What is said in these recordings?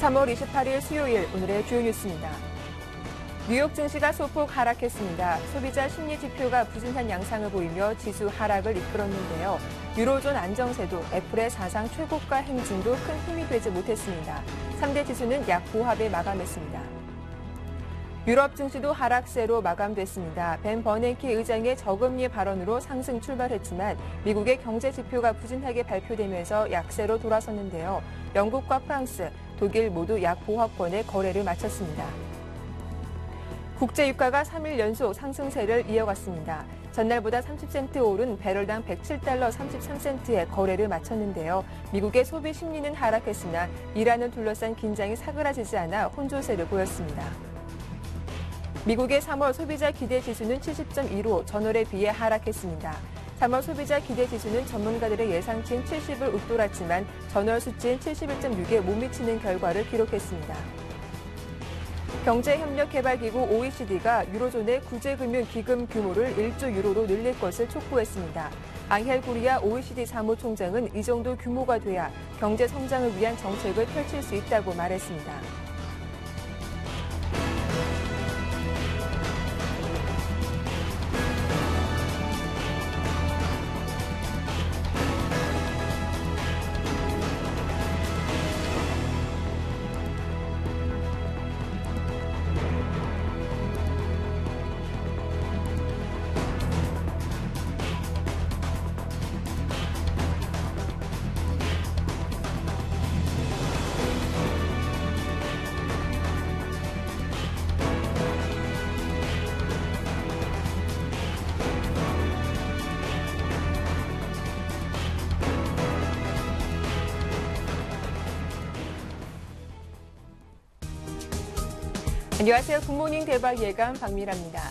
3월 28일 수요일 오늘의 주요 뉴스입니다. 뉴욕 증시가 소폭 하락했습니다. 소비자 심리 지표가 부진한 양상을 보이며 지수 하락을 이끌었는데요. 유로존 안정세도 애플의 사상 최고가 행진도 큰 힘이 되지 못했습니다. 3대 지수는 약 보합에 마감했습니다. 유럽 증시도 하락세로 마감됐습니다. 벤 버냉키 의장의 저금리 발언으로 상승 출발했지만 미국의 경제 지표가 부진하게 발표되면서 약세로 돌아섰는데요. 영국과 프랑스, 독일 모두 약 보합권의 거래를 마쳤습니다. 국제유가가 3일 연속 상승세를 이어갔습니다. 전날보다 30센트 오른 배럴당 107달러 33센트의 거래를 마쳤는데요. 미국의 소비 심리는 하락했으나 이란을 둘러싼 긴장이 사그라지지 않아 혼조세를 보였습니다. 미국의 3월 소비자 기대지수는 70.1로 전월에 비해 하락했습니다. 3월 소비자 기대지수는 전문가들의 예상치인 70을 웃돌았지만 전월 수치인 71.6에 못 미치는 결과를 기록했습니다. 경제협력개발기구 OECD가 유로존의 구제금융기금 규모를 1조 유로로 늘릴 것을 촉구했습니다. 앙헬 구리아 OECD 사무총장은 이 정도 규모가 돼야 경제 성장을 위한 정책을 펼칠 수 있다고 말했습니다. 안녕하세요. 굿모닝 대박 예감 박미라입니다.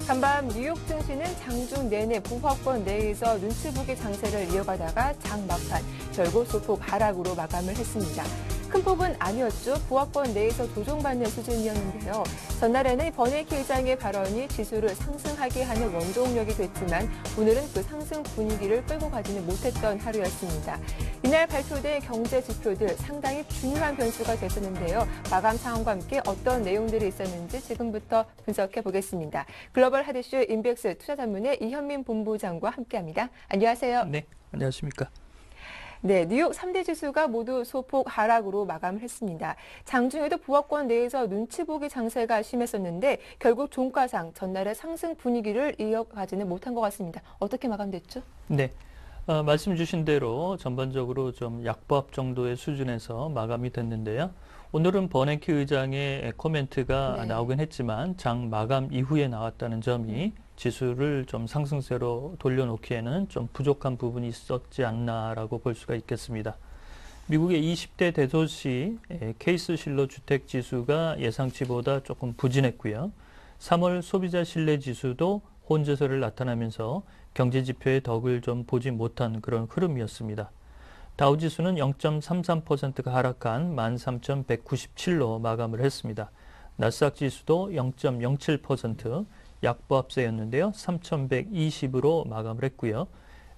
간밤 뉴욕 증시는 장중 내내 보합권 내에서 눈치 보기 장세를 이어가다가 장 막판 결국 소폭 하락으로 마감을 했습니다. 큰 폭은 아니었죠. 보합권 내에서 조종받는 수준이었는데요. 전날에는 버냉키 의장의 발언이 지수를 상승하게 하는 원동력이 됐지만 오늘은 그 상승 분위기를 끌고 가지는 못했던 하루였습니다. 이날 발표된 경제 지표들 상당히 중요한 변수가 됐었는데요. 마감 상황과 함께 어떤 내용들이 있었는지 지금부터 분석해 보겠습니다. 글로벌 하드쇼 인백스 투자전문의 이현민 본부장과 함께합니다. 안녕하세요. 네, 안녕하십니까. 네, 뉴욕 3대 지수가 모두 소폭 하락으로 마감을 했습니다. 장중에도 보합권 내에서 눈치 보기 장세가 심했었는데 결국 종가상 전날의 상승 분위기를 이어가지는 못한 것 같습니다. 어떻게 마감됐죠? 네, 말씀 주신 대로 전반적으로 좀 약보합 정도의 수준에서 마감이 됐는데요. 오늘은 버냉키 의장의 코멘트가 나오긴 했지만 장 마감 이후에 나왔다는 점이 지수를 좀 상승세로 돌려놓기에는 좀 부족한 부분이 있었지 않나라고 볼 수가 있겠습니다. 미국의 20대 대도시 케이스 실러 주택 지수가 예상치보다 조금 부진했고요. 3월 소비자 신뢰 지수도 혼조세를 나타나면서 경제 지표의 덕을 좀 보지 못한 그런 흐름이었습니다. 다우지수는 0.33%가 하락한 13,197로 마감을 했습니다. 나스닥 지수도 0.07% 약보합세였는데요. 3,120으로 마감을 했고요.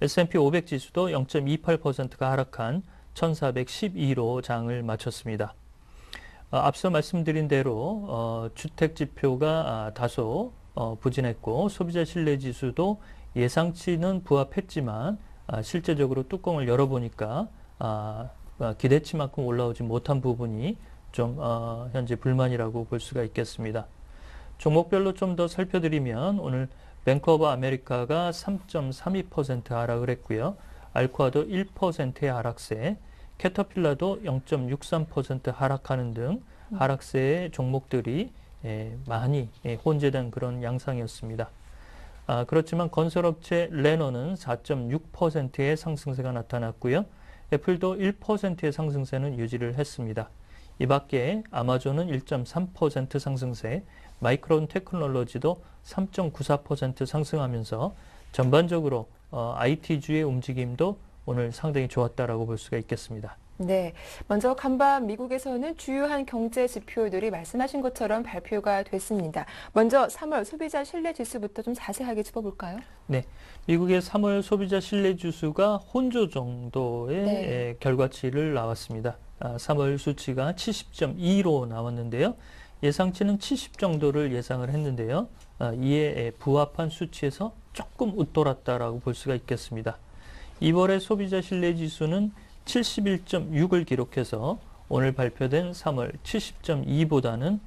S&P 500 지수도 0.28%가 하락한 1,412로 장을 마쳤습니다. 앞서 말씀드린 대로 주택 지표가 다소 부진했고 소비자 신뢰 지수도 예상치는 부합했지만 실제적으로 뚜껑을 열어보니까 기대치만큼 올라오지 못한 부분이 좀 현재 불만이라고 볼 수가 있겠습니다. 종목별로 좀 더 살펴드리면 오늘 뱅크 오브 아메리카가 3.32% 하락을 했고요. 알코아도 1%의 하락세, 캐터필라도 0.63% 하락하는 등 하락세의 종목들이 많이 혼재된 그런 양상이었습니다. 그렇지만 건설업체 레노는 4.6%의 상승세가 나타났고요. 애플도 1%의 상승세는 유지를 했습니다. 이 밖에 아마존은 1.3% 상승세, 마이크론 테크놀로지도 3.94% 상승하면서 전반적으로 IT주의 움직임도 오늘 상당히 좋았다라고 볼 수가 있겠습니다. 네, 먼저 간밤 미국에서는 주요한 경제 지표들이 말씀하신 것처럼 발표가 됐습니다. 먼저 3월 소비자 신뢰 지수부터 좀 자세하게 짚어볼까요? 네, 미국의 3월 소비자 신뢰 지수가 혼조 정도의 결과치를 나왔습니다. 3월 수치가 70.2로 나왔는데요. 예상치는 70 정도를 예상을 했는데요. 이에 부합한 수치에서 조금 웃돌았다라고 볼 수가 있겠습니다. 2월의 소비자 신뢰 지수는 71.6을 기록해서 오늘 발표된 3월 70.2보다는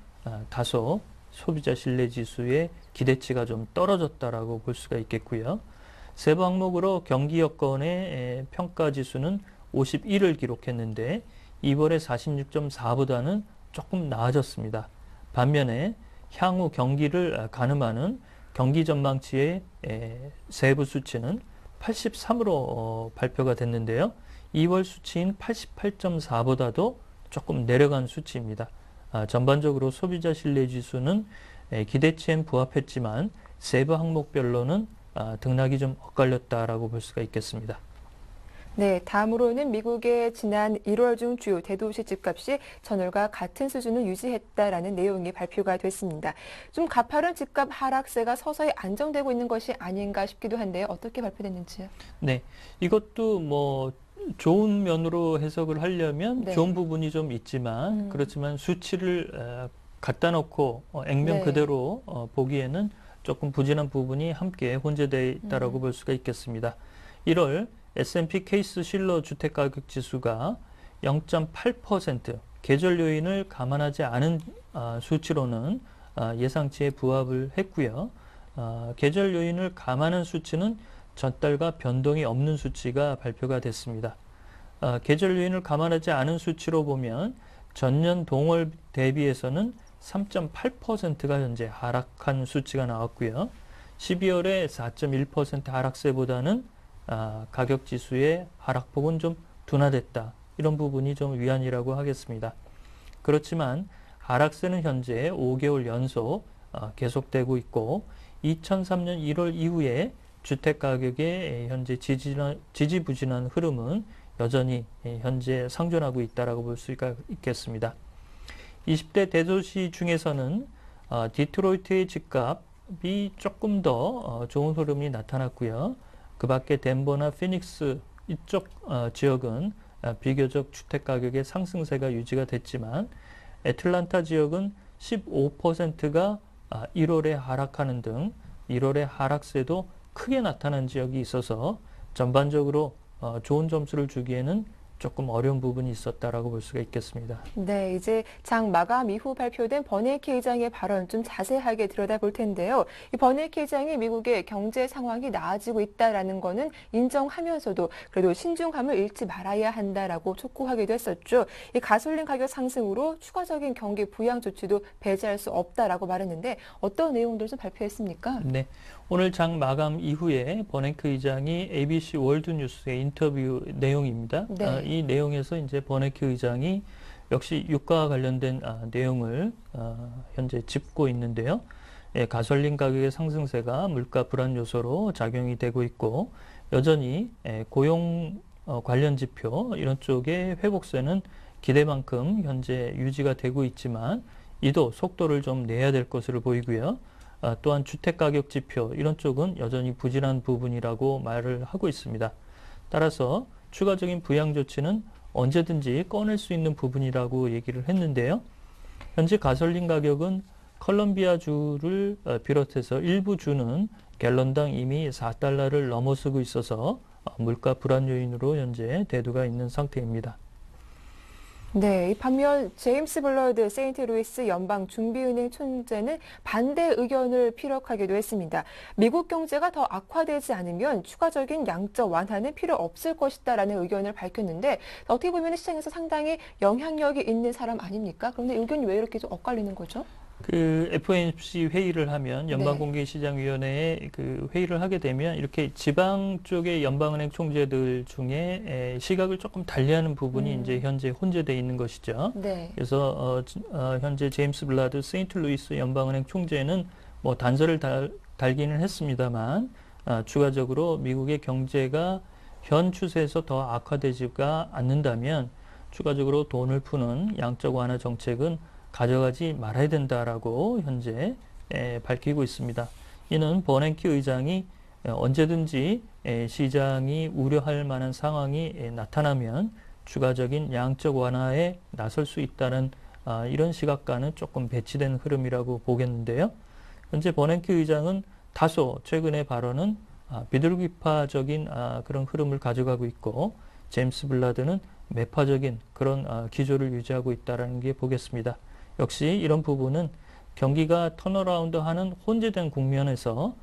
다소 소비자 신뢰 지수의 기대치가 좀 떨어졌다라고 볼 수가 있겠고요. 세부 항목으로 경기 여건의 평가 지수는 51을 기록했는데 2월의 46.4보다는 조금 나아졌습니다. 반면에 향후 경기를 가늠하는 경기 전망치의 세부 수치는 83으로 발표가 됐는데요. 2월 수치인 88.4보다도 조금 내려간 수치입니다. 전반적으로 소비자 신뢰 지수는 기대치엔 부합했지만 세부 항목별로는 등락이 좀 엇갈렸다라고 볼 수가 있겠습니다. 네, 다음으로는 미국의 지난 1월 중 주요 대도시 집값이 전월과 같은 수준을 유지했다라는 내용이 발표가 됐습니다. 좀 가파른 집값 하락세가 서서히 안정되고 있는 것이 아닌가 싶기도 한데요. 어떻게 발표됐는지요? 네, 이것도 뭐 좋은 면으로 해석을 하려면 네. 좋은 부분이 좀 있지만 그렇지만 수치를 갖다 놓고 액면 네. 그대로 보기에는 조금 부진한 부분이 함께 혼재되어 있다라고 볼 수가 있겠습니다. 1월 S&P 케이스 실러 주택가격 지수가 0.8% 계절 요인을 감안하지 않은 수치로는 예상치에 부합을 했고요. 계절 요인을 감안한 수치는 전달과 변동이 없는 수치가 발표가 됐습니다. 계절 요인을 감안하지 않은 수치로 보면 전년 동월 대비해서는 3.8%가 현재 하락한 수치가 나왔고요. 12월에 4.1% 하락세보다는 가격 지수의 하락폭은 좀 둔화됐다. 이런 부분이 좀 위안이라고 하겠습니다. 그렇지만 하락세는 현재 5개월 연속 계속되고 있고 2003년 1월 이후에 주택가격의 현재 지지부진한 흐름은 여전히 현재 상존하고 있다고 볼 수가 있겠습니다. 20대 대도시 중에서는 디트로이트의 집값이 조금 더 좋은 흐름이 나타났고요. 그 밖에 덴버나 피닉스 이쪽 지역은 비교적 주택가격의 상승세가 유지가 됐지만 애틀란타 지역은 15%가 1월에 하락하는 등 1월의 하락세도 크게 나타난 지역이 있어서 전반적으로 좋은 점수를 주기에는 조금 어려운 부분이 있었다라고 볼 수가 있겠습니다. 네, 이제 장 마감 이후 발표된 버네키 의장의 발언 좀 자세하게 들여다볼 텐데요. 이 버네키 의장이 미국의 경제 상황이 나아지고 있다라는 거는 인정하면서도 그래도 신중함을 잃지 말아야 한다라고 촉구하기도 했었죠. 이 가솔린 가격 상승으로 추가적인 경기 부양 조치도 배제할 수 없다라고 말했는데 어떤 내용들 좀 발표했습니까? 네, 오늘 장 마감 이후에 버네키 의장이 ABC 월드뉴스의 인터뷰 내용입니다. 네. 이 내용에서 이제 버네키 의장이 역시 유가와 관련된 내용을 현재 짚고 있는데요. 가솔린 가격의 상승세가 물가 불안 요소로 작용이 되고 있고 여전히 고용 관련 지표 이런 쪽의 회복세는 기대만큼 현재 유지가 되고 있지만 이도 속도를 좀 내야 될 것으로 보이고요. 또한 주택가격 지표 이런 쪽은 여전히 부진한 부분이라고 말을 하고 있습니다. 따라서 추가적인 부양 조치는 언제든지 꺼낼 수 있는 부분이라고 얘기를 했는데요. 현재 가솔린 가격은 컬럼비아주를 비롯해서 일부 주는 갤런당 이미 4달러를 넘어서고 있어서 물가 불안 요인으로 현재 대두가 있는 상태입니다. 네, 반면 제임스 블러드 세인트루이스 연방준비은행 총재는 반대 의견을 피력하기도 했습니다. 미국 경제가 더 악화되지 않으면 추가적인 양적 완화는 필요 없을 것이다라는 의견을 밝혔는데 어떻게 보면 시장에서 상당히 영향력이 있는 사람 아닙니까? 그런데 의견이 왜 이렇게 좀 엇갈리는 거죠? 그 FOMC 회의를 하면 연방공개시장위원회에 그 회의를 하게 되면 이렇게 지방 쪽의 연방은행 총재들 중에 시각을 조금 달리하는 부분이 이제 현재 혼재되어 있는 것이죠. 네. 그래서 현재 제임스 블라드 세인트루이스 연방은행 총재는 뭐 단서를 달기는 했습니다만 추가적으로 미국의 경제가 현 추세에서 더 악화되지가 않는다면 추가적으로 돈을 푸는 양적 완화 정책은 가져가지 말아야 된다라고 현재 밝히고 있습니다. 이는 버냉키 의장이 언제든지 시장이 우려할 만한 상황이 나타나면 추가적인 양적 완화에 나설 수 있다는 이런 시각과는 조금 배치된 흐름이라고 보겠는데요. 현재 버냉키 의장은 다소 최근의 발언은 비둘기파적인 그런 흐름을 가져가고 있고, 제임스 블라드는 매파적인 그런 기조를 유지하고 있다는 게 보겠습니다. 역시 이런 부분은 경기가 턴어라운드하는 혼재된 국면에서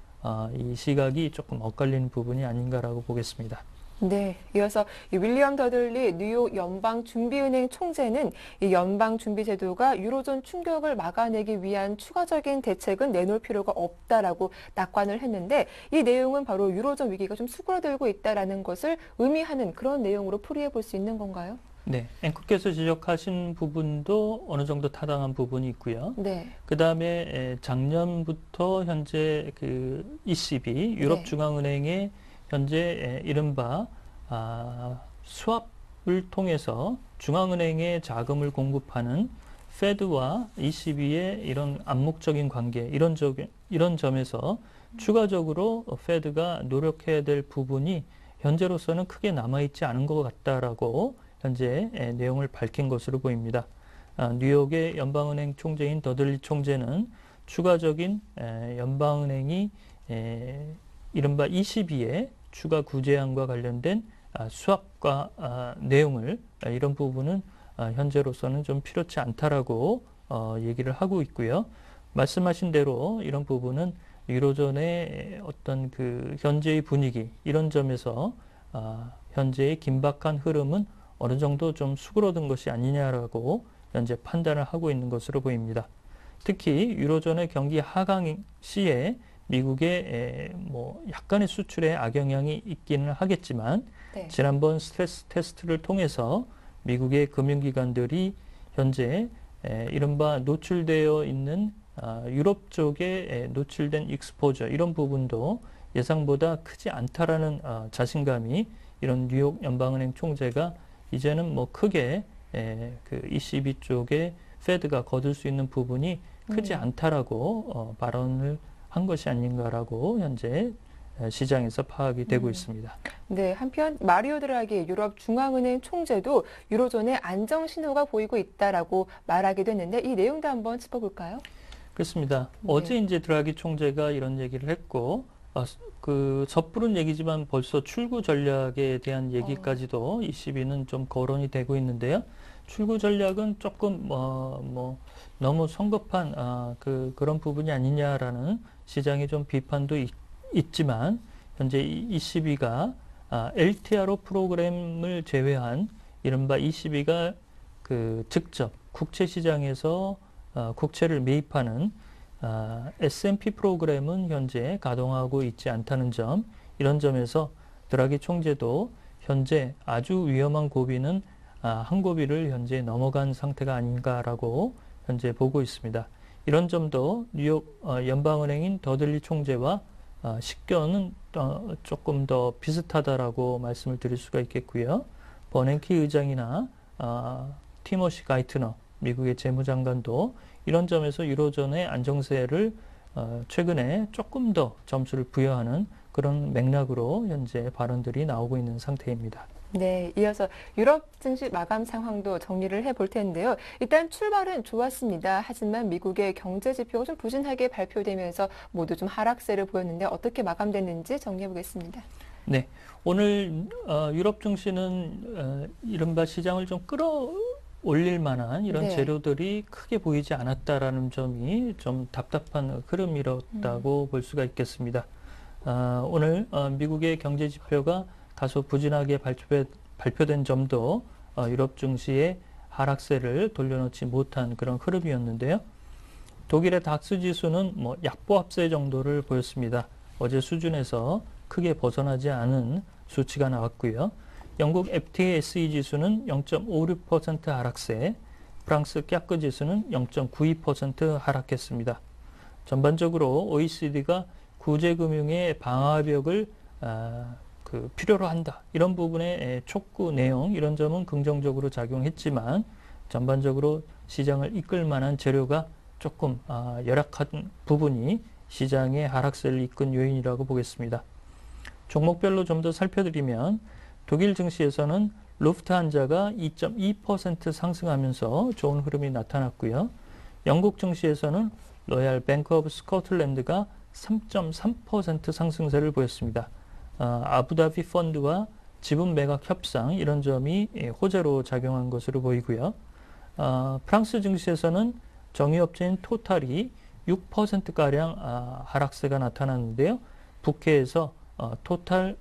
이 시각이 조금 엇갈리는 부분이 아닌가라고 보겠습니다. 네, 이어서 이 윌리엄 더들리 뉴욕 연방준비은행 총재는 이 연방준비제도가 유로존 충격을 막아내기 위한 추가적인 대책은 내놓을 필요가 없다라고 낙관을 했는데, 이 내용은 바로 유로존 위기가 좀 수그러들고 있다라는 것을 의미하는 그런 내용으로 풀이해 볼 수 있는 건가요? 네, 앵커께서 지적하신 부분도 어느 정도 타당한 부분이 있고요. 네. 그 다음에 작년부터 현재 그 ECB, 유럽중앙은행의 현재 이른바 스왑을 통해서 중앙은행에 자금을 공급하는 페드와 ECB의 이런 암묵적인 관계, 이런 점에서 추가적으로 페드가 노력해야 될 부분이 현재로서는 크게 남아있지 않은 것 같다라고 현재 내용을 밝힌 것으로 보입니다. 뉴욕의 연방은행 총재인 더들리 총재는 추가적인 연방은행이 이른바 ECB의 추가 구제안과 관련된 수합과 내용을 이런 부분은 현재로서는 좀 필요치 않다라고 얘기를 하고 있고요. 말씀하신 대로 이런 부분은 유로존의 어떤 그 현재의 분위기, 이런 점에서 현재의 긴박한 흐름은 어느 정도 좀 수그러든 것이 아니냐라고 현재 판단을 하고 있는 것으로 보입니다. 특히 유로존의 경기 하강 시에 미국의 뭐 약간의 수출에 악영향이 있기는 하겠지만, 지난번 스트레스 테스트를 통해서 미국의 금융기관들이 현재 이른바 노출되어 있는 유럽 쪽에 노출된 익스포저, 이런 부분도 예상보다 크지 않다라는 자신감이 이런 뉴욕 연방은행 총재가 이제는 뭐 크게 그 ECB 쪽에 페드가 거둘 수 있는 부분이 크지 않다라고 발언을 한 것이 아닌가라고 현재 시장에서 파악이 되고 있습니다. 네, 한편 마리오 드라기 유럽 중앙은행 총재도 유로존의 안정 신호가 보이고 있다라고 말하기도 했는데, 이 내용도 한번 짚어볼까요? 그렇습니다. 네. 어제 이제 드라기 총재가 이런 얘기를 했고, 그 섣부른 얘기지만 벌써 출구 전략에 대한 얘기까지도 ECB는 좀 거론이 되고 있는데요. 출구 전략은 조금 너무 성급한 그런 부분이 아니냐라는 시장의 좀 비판도 있지만, 현재 ECB가 LTRO 프로그램을 제외한 이른바 ECB가 그 직접 국채 시장에서 국채를 매입하는 S&P 프로그램은 현재 가동하고 있지 않다는 점, 이런 점에서 드라기 총재도 현재 아주 위험한 고비는 한 고비를 현재 넘어간 상태가 아닌가라고 현재 보고 있습니다. 이런 점도 뉴욕 연방은행인 더들리 총재와 식견은 조금 더 비슷하다라고 말씀을 드릴 수가 있겠고요. 버냉키 의장이나 티모시 가이트너 미국의 재무장관도 이런 점에서 유로존의 안정세를 최근에 조금 더 점수를 부여하는 그런 맥락으로 현재 발언들이 나오고 있는 상태입니다. 네, 이어서 유럽 증시 마감 상황도 정리를 해볼 텐데요. 일단 출발은 좋았습니다. 하지만 미국의 경제 지표가 좀 부진하게 발표되면서 모두 좀 하락세를 보였는데, 어떻게 마감됐는지 정리해 보겠습니다. 네, 오늘 유럽 증시는 이른바 시장을 좀 끌어올릴 만한 이런 재료들이 크게 보이지 않았다라는 점이 좀 답답한 흐름이었다고 볼 수가 있겠습니다. 오늘 미국의 경제 지표가 다소 부진하게 발표된 점도 유럽 증시의 하락세를 돌려놓지 못한 그런 흐름이었는데요. 독일의 닥스 지수는 약보합세 정도를 보였습니다. 어제 수준에서 크게 벗어나지 않은 수치가 나왔고요. 영국 FTSE 지수는 0.56% 하락세, 프랑스 깍그 지수는 0.92% 하락했습니다. 전반적으로 OECD가 구제금융의 방화벽을 필요로 한다, 이런 부분의 촉구 내용, 이런 점은 긍정적으로 작용했지만, 전반적으로 시장을 이끌 만한 재료가 조금 열악한 부분이 시장의 하락세를 이끈 요인이라고 보겠습니다. 종목별로 좀 더 살펴드리면, 독일 증시에서는 루프트한자가 2.2% 상승하면서 좋은 흐름이 나타났고요. 영국 증시에서는 로얄 뱅크 오브 스코틀랜드가 3.3% 상승세를 보였습니다. 아부다비 펀드와 지분 매각 협상 이런 점이 호재로 작용한 것으로 보이고요. 프랑스 증시에서는 정유업체인 토탈이 6%가량 하락세가 나타났는데요. 북해에서 토탈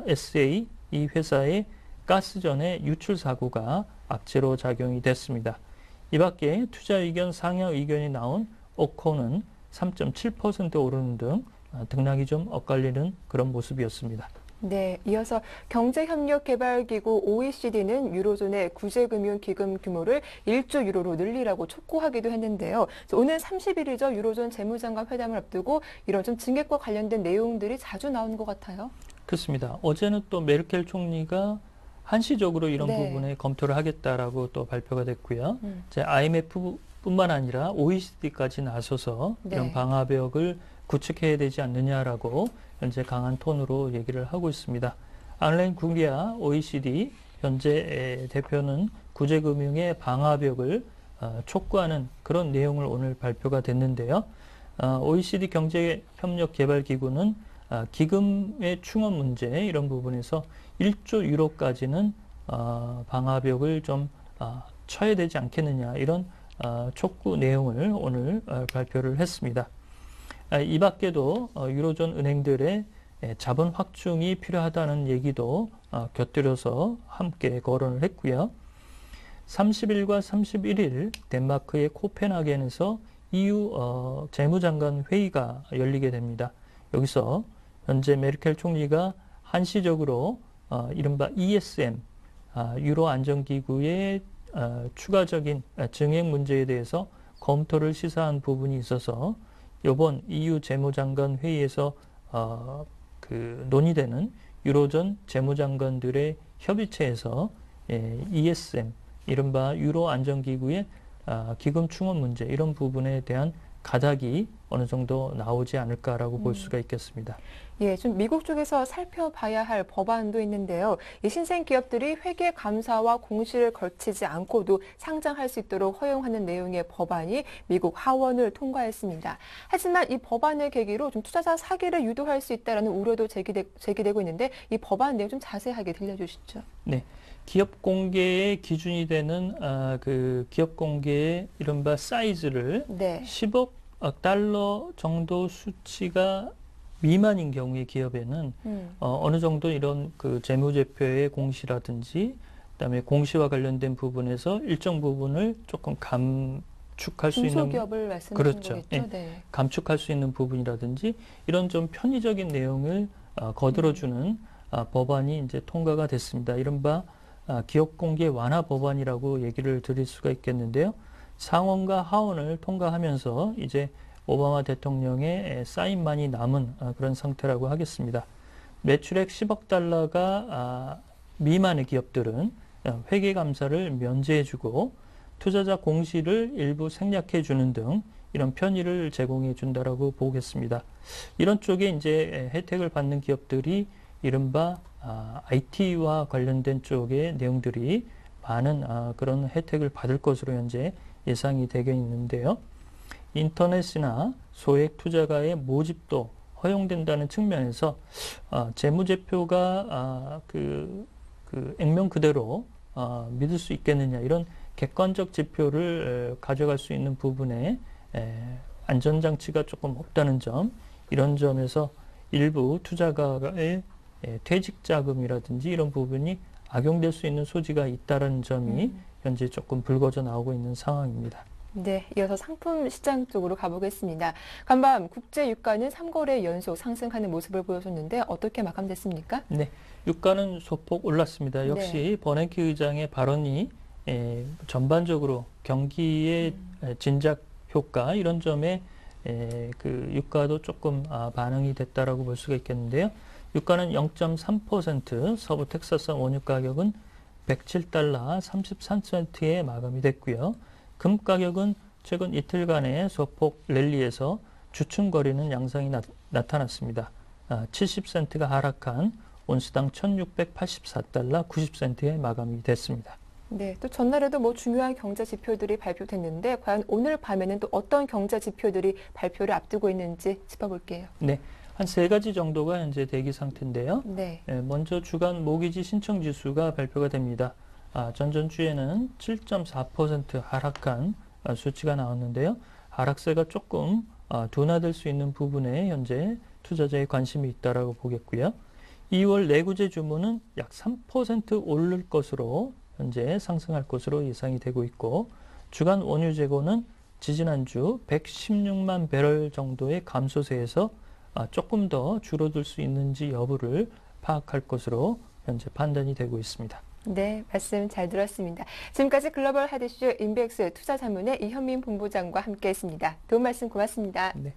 SA 이 회사의 가스전의 유출 사고가 악재로 작용이 됐습니다. 이 밖에 투자 의견 상향 의견이 나온 오코는 3.7% 오르는 등 등락이 좀 엇갈리는 그런 모습이었습니다. 네, 이어서 경제협력개발기구 OECD는 유로존의 구제금융기금 규모를 1조 유로로 늘리라고 촉구하기도 했는데요. 오늘 30일이죠. 유로존 재무장관 회담을 앞두고 이런 좀 증액과 관련된 내용들이 자주 나오는 것 같아요. 그렇습니다. 어제는 또 메르켈 총리가 한시적으로 이런 네. 부분에 검토를 하겠다라고 또 발표가 됐고요. 이제 IMF뿐만 아니라 OECD까지 나서서 네. 이런 방화벽을 구축해야 되지 않느냐라고 현재 강한 톤으로 얘기를 하고 있습니다. 알렌 구리아 OECD 현재 대표는 구제금융의 방화벽을 촉구하는 그런 내용을 오늘 발표가 됐는데요. OECD 경제협력개발기구는 기금의 충원 문제 이런 부분에서 1조 유로까지는 방화벽을 좀 쳐야 되지 않겠느냐 이런 촉구 내용을 오늘 발표를 했습니다. 이 밖에도 유로존 은행들의 자본 확충이 필요하다는 얘기도 곁들여서 함께 거론을 했고요. 30일과 31일 덴마크의 코펜하겐에서 EU 재무장관 회의가 열리게 됩니다. 여기서 현재 메르켈 총리가 한시적으로 이른바 ESM, 유로 안정기구의 추가적인 증액 문제에 대해서 검토를 시사한 부분이 있어서 이번 EU 재무장관 회의에서 논의되는 유로존 재무장관들의 협의체에서 ESM, 이른바 유로 안정기구의 기금 충원 문제 이런 부분에 대한 가닥이 어느 정도 나오지 않을까라고 볼 수가 있겠습니다. 예, 좀 미국 쪽에서 살펴봐야 할 법안도 있는데요. 이 신생 기업들이 회계 감사와 공시를 거치지 않고도 상장할 수 있도록 허용하는 내용의 법안이 미국 하원을 통과했습니다. 하지만 이 법안을 계기로 좀 투자자 사기를 유도할 수 있다는 우려도 제기되고 있는데 이 법안 내용 좀 자세하게 들려주시죠. 네. 기업 공개의 기준이 되는 그 기업 공개의 이른바 사이즈를 네. 10억 달러 정도 수치가 미만인 경우의 기업에는 어느 정도 이런 그 재무제표의 공시라든지 그다음에 공시와 관련된 부분에서 일정 부분을 조금 감축할 수 있는 중소기업을 말씀하시는 그렇죠. 거겠죠? 예. 네. 감축할 수 있는 부분이라든지 이런 좀 편의적인 내용을 거들어주는 법안이 이제 통과가 됐습니다. 이른바 기업 공개 완화 법안이라고 얘기를 드릴 수가 있겠는데요. 상원과 하원을 통과하면서 이제 오바마 대통령의 사인만이 남은 그런 상태라고 하겠습니다. 매출액 10억 달러가 미만의 기업들은 회계감사를 면제해주고 투자자 공시를 일부 생략해주는 등 이런 편의를 제공해준다라고 보겠습니다. 이런 쪽에 이제 혜택을 받는 기업들이 이른바 IT와 관련된 쪽의 내용들이 많은 그런 혜택을 받을 것으로 현재 예상이 되고 있는데요. 인터넷이나 소액 투자가의 모집도 허용된다는 측면에서 재무제표가 그 액면 그대로 믿을 수 있겠느냐 이런 객관적 지표를 가져갈 수 있는 부분에 안전장치가 조금 없다는 점 이런 점에서 일부 투자가의 퇴직자금이라든지 이런 부분이 악용될 수 있는 소지가 있다는 점이 현재 조금 불거져 나오고 있는 상황입니다. 네, 이어서 상품 시장 쪽으로 가보겠습니다. 간밤 국제 유가는 3거래 연속 상승하는 모습을 보여줬는데 어떻게 마감됐습니까? 네, 유가는 소폭 올랐습니다. 역시 버냉키 의장의 발언이 전반적으로 경기의 진작 효과 이런 점에 그 유가도 조금 반응이 됐다라고 볼 수가 있겠는데요. 유가는 0.3% 서부 텍사스산 원유 가격은 107달러 33센트에 마감이 됐고요. 금 가격은 최근 이틀간의 소폭 랠리에서 주춤거리는 양상이 나타났습니다. 70센트가 하락한 온스당 1,684달러 90센트에 마감이 됐습니다. 네, 또 전날에도 뭐 중요한 경제 지표들이 발표됐는데 과연 오늘 밤에는 또 어떤 경제 지표들이 발표를 앞두고 있는지 짚어볼게요. 네, 한 세 가지 정도가 현재 대기 상태인데요. 네. 먼저 주간 모기지 신청 지수가 발표가 됩니다. 전전주에는 7.4% 하락한 수치가 나왔는데요. 하락세가 조금 둔화될 수 있는 부분에 현재 투자자의 관심이 있다라고 보겠고요. 2월 내구재 주문은 약 3% 오를 것으로 현재 상승할 것으로 예상이 되고 있고, 주간 원유 재고는 지지난주 116만 배럴 정도의 감소세에서 조금 더 줄어들 수 있는지 여부를 파악할 것으로 현재 판단이 되고 있습니다. 네, 말씀 잘 들었습니다. 지금까지 글로벌 하드슈 인백스 투자자문의 이현민 본부장과 함께했습니다. 도움 말씀 고맙습니다. 네.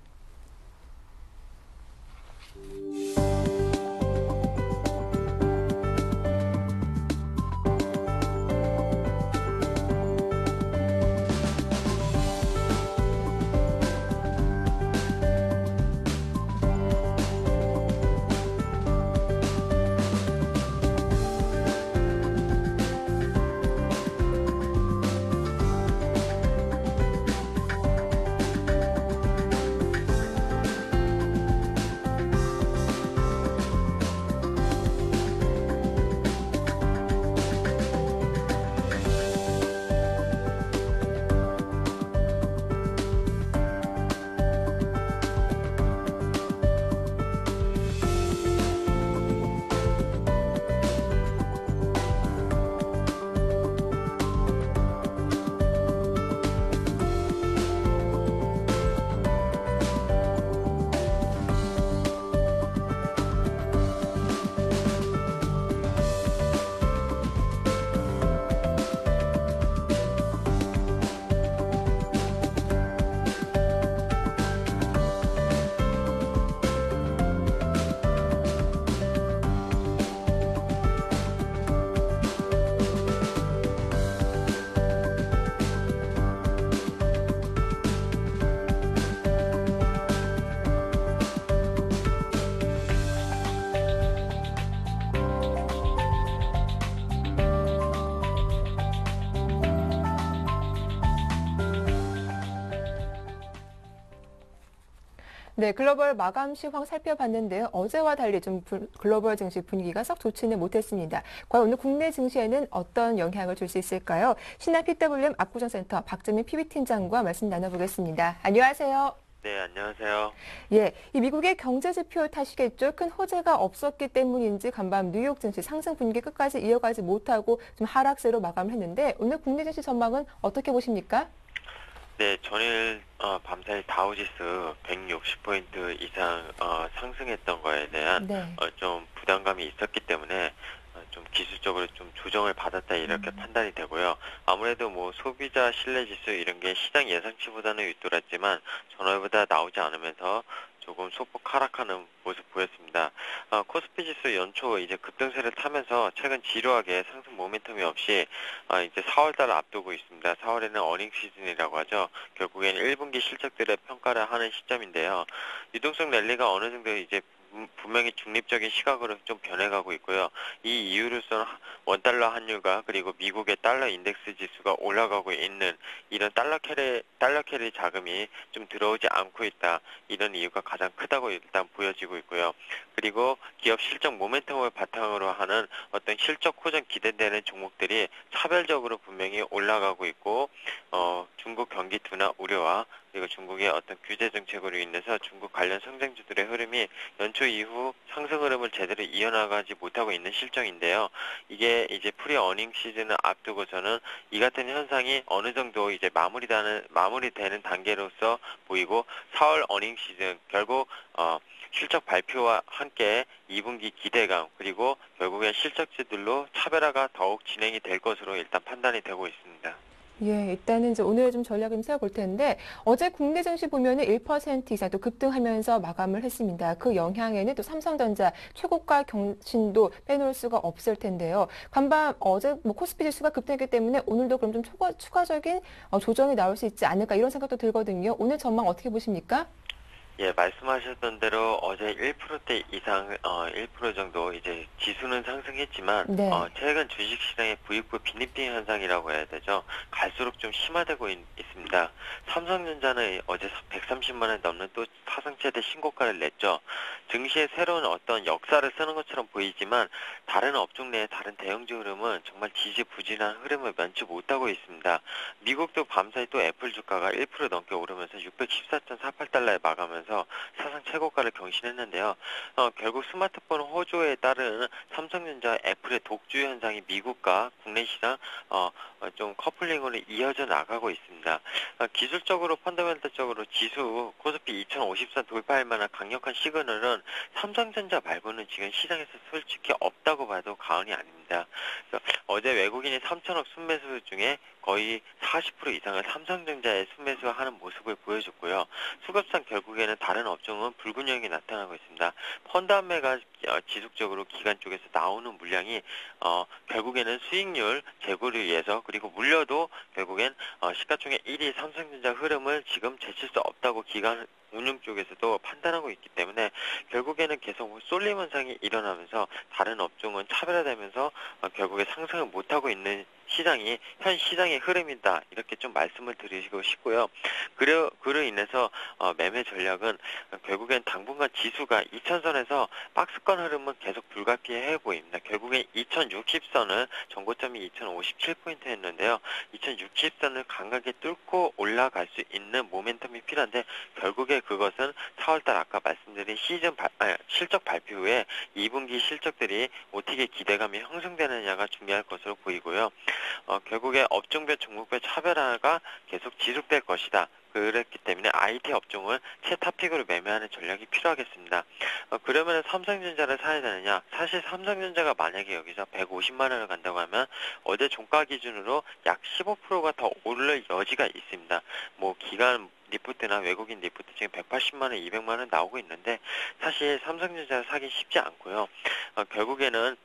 네, 글로벌 마감 시황 살펴봤는데요. 어제와 달리 좀 글로벌 증시 분위기가 썩 좋지는 못했습니다. 과연 오늘 국내 증시에는 어떤 영향을 줄 수 있을까요? 신한 PWM 압구정센터 박재민 PB팀장과 말씀 나눠보겠습니다. 안녕하세요. 네, 안녕하세요. 예, 이 미국의 경제 지표 탓이겠죠. 큰 호재가 없었기 때문인지 간밤 뉴욕 증시 상승 분위기 끝까지 이어가지 못하고 좀 하락세로 마감을 했는데 오늘 국내 증시 전망은 어떻게 보십니까? 네, 전일 밤사이 다우지수 160포인트 이상 상승했던 거에 대한 네. 좀 부담감이 있었기 때문에 좀 기술적으로 좀 조정을 받았다 이렇게 판단이 되고요. 아무래도 뭐 소비자 신뢰지수 이런 게 시장 예상치보다는 윗돌았지만 전월보다 나오지 않으면서 조금 소폭 하락하는 모습 보였습니다. 코스피 지수 연초 이제 급등세를 타면서 최근 지루하게 상승 모멘텀이 없이 이제 4월달을 앞두고 있습니다. 4월에는 어닝 시즌이라고 하죠. 결국엔 1분기 실적들의 평가를 하는 시점인데요. 유동성 랠리가 어느 정도 이제 분명히 중립적인 시각으로 좀 변해가고 있고요. 이 이유로서는 원달러 환율과 그리고 미국의 달러 인덱스 지수가 올라가고 있는 이런 달러 캐리 자금이 좀 들어오지 않고 있다. 이런 이유가 가장 크다고 일단 보여지고 있고요. 그리고 기업 실적 모멘텀을 바탕으로 하는 어떤 실적 호전 기대되는 종목들이 차별적으로 분명히 올라가고 있고 중국 경기 둔화 우려와 그리고 중국의 어떤 규제 정책으로 인해서 중국 관련 성장주들의 흐름이 연초 이후 상승 흐름을 제대로 이어나가지 못하고 있는 실정인데요. 이게 이제 프리 어닝 시즌을 앞두고서는 이 같은 현상이 어느 정도 이제 마무리되는 단계로서 보이고 4월 어닝 시즌 결국 실적 발표와 함께 2분기 기대감 그리고 결국엔 실적지들로 차별화가 더욱 진행이 될 것으로 일단 판단이 되고 있습니다. 예, 일단은 이제 오늘 좀 전략을 좀 세워볼 텐데 어제 국내 증시 보면은 1% 이상 또 급등하면서 마감을 했습니다. 그 영향에는 또 삼성전자 최고가 경신도 빼놓을 수가 없을 텐데요. 간밤 어제 뭐 코스피 지수가 급등했기 때문에 오늘도 그럼 좀 추가적인 조정이 나올 수 있지 않을까 이런 생각도 들거든요. 오늘 전망 어떻게 보십니까? 예, 말씀하셨던 대로 어제 1%대 이상, 1% 정도 이제 지수는 상승했지만, 네. 최근 주식시장의 부익부 빈니핑 현상이라고 해야 되죠. 갈수록 좀 심화되고 있습니다. 삼성전자는 어제 130만 원 넘는 또 사상 최대 신고가를 냈죠. 증시의 새로운 어떤 역사를 쓰는 것처럼 보이지만, 다른 업종 내의 다른 대형주 흐름은 정말 지지부진한 흐름을 면치 못하고 있습니다. 미국도 밤사이 또 애플 주가가 1% 넘게 오르면서 614.48달러에 마감하면서 사상 최고가를 경신했는데요. 결국 스마트폰 호조에 따른 삼성전자, 애플의 독주 현상이 미국과 국내 시장 좀 커플링으로 이어져 나가고 있습니다. 기술적으로 펀더멘털적으로 지수 코스피 2050선 돌파할 만한 강력한 시그널은 삼성전자 말고는 지금 시장에서 솔직히 없다고 봐도 과언이 아닙니다. 어제 외국인이 3천억 순매수 중에 거의 40% 이상을 삼성전자에 순매수하는 모습을 보여줬고요. 수급상 결국에는 다른 업종은 불균형이 나타나고 있습니다. 펀드 판매가 지속적으로 기관 쪽에서 나오는 물량이 결국에는 수익률 제고를 위해서 그리고 물려도 결국엔 시가총액 1위 삼성전자 흐름을 지금 제칠 수 없다고 기관 운용 쪽에서도 판단하고 있기 때문에 결국에는 계속 쏠림 현상이 일어나면서 다른 업종은 차별화되면서 결국에 상승을 못하고 있는 시장이 현 시장의 흐름이다 이렇게 좀 말씀을 드리고 싶고요. 그로 인해서 매매 전략은 결국엔 당분간 지수가 2000선에서 박스권 흐름은 계속 불가피해 보입니다. 결국엔 2060선을 전고점이 2057포인트였는데요. 2060선을 강하게 뚫고 올라갈 수 있는 모멘텀이 필요한데 결국에 그것은 4월달 아까 말씀드린 실적 발표 후에 2분기 실적들이 어떻게 기대감이 형성되느냐가 중요할 것으로 보이고요. 결국에 업종별 종목별 차별화가 계속 지속될 것이다. 그랬기 때문에 IT 업종을 최탑픽으로 매매하는 전략이 필요하겠습니다. 그러면 삼성전자를 사야 되느냐? 사실 삼성전자가 만약에 여기서 150만 원을 간다고 하면 어제 종가 기준으로 약 15%가 더 오를 여지가 있습니다. 뭐 기간 리포트나 외국인 리포트 지금 180만 원, 200만 원 나오고 있는데 사실 삼성전자를 사기 쉽지 않고요. 결국에는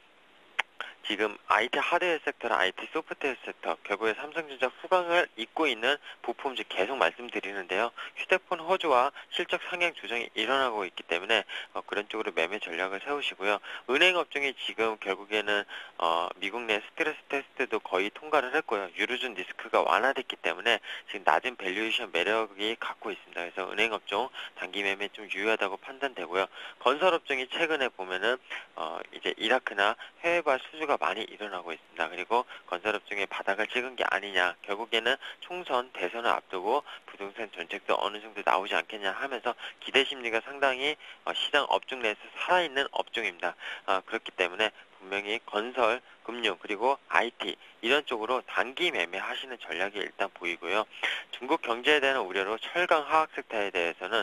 지금 IT 하드웨어 섹터랑 IT 소프트웨어 섹터, 결국에 삼성전자 후광을 잇고 있는 부품주 계속 말씀드리는데요. 휴대폰 호조와 실적 상향 조정이 일어나고 있기 때문에 그런 쪽으로 매매 전략을 세우시고요. 은행 업종이 지금 결국에는 미국 내 스트레스 테스트도 거의 통과를 했고요. 유로존 리스크가 완화됐기 때문에 지금 낮은 밸류에이션 매력이 갖고 있습니다. 그래서 은행 업종 단기 매매 좀 유효하다고 판단되고요. 건설 업종이 최근에 보면은 이제 이라크나 해외발 수주가 많이 일어나고 있습니다. 그리고 건설업종의 바닥을 찍은 게 아니냐. 결국에는 총선, 대선을 앞두고 부동산 정책도 어느 정도 나오지 않겠냐 하면서 기대 심리가 상당히 시장 업종 내에서 살아있는 업종입니다. 그렇기 때문에 분명히 건설, 금융, 그리고 IT 이런 쪽으로 단기 매매하시는 전략이 일단 보이고요. 중국 경제에 대한 우려로 철강 화학 섹터에 대해서는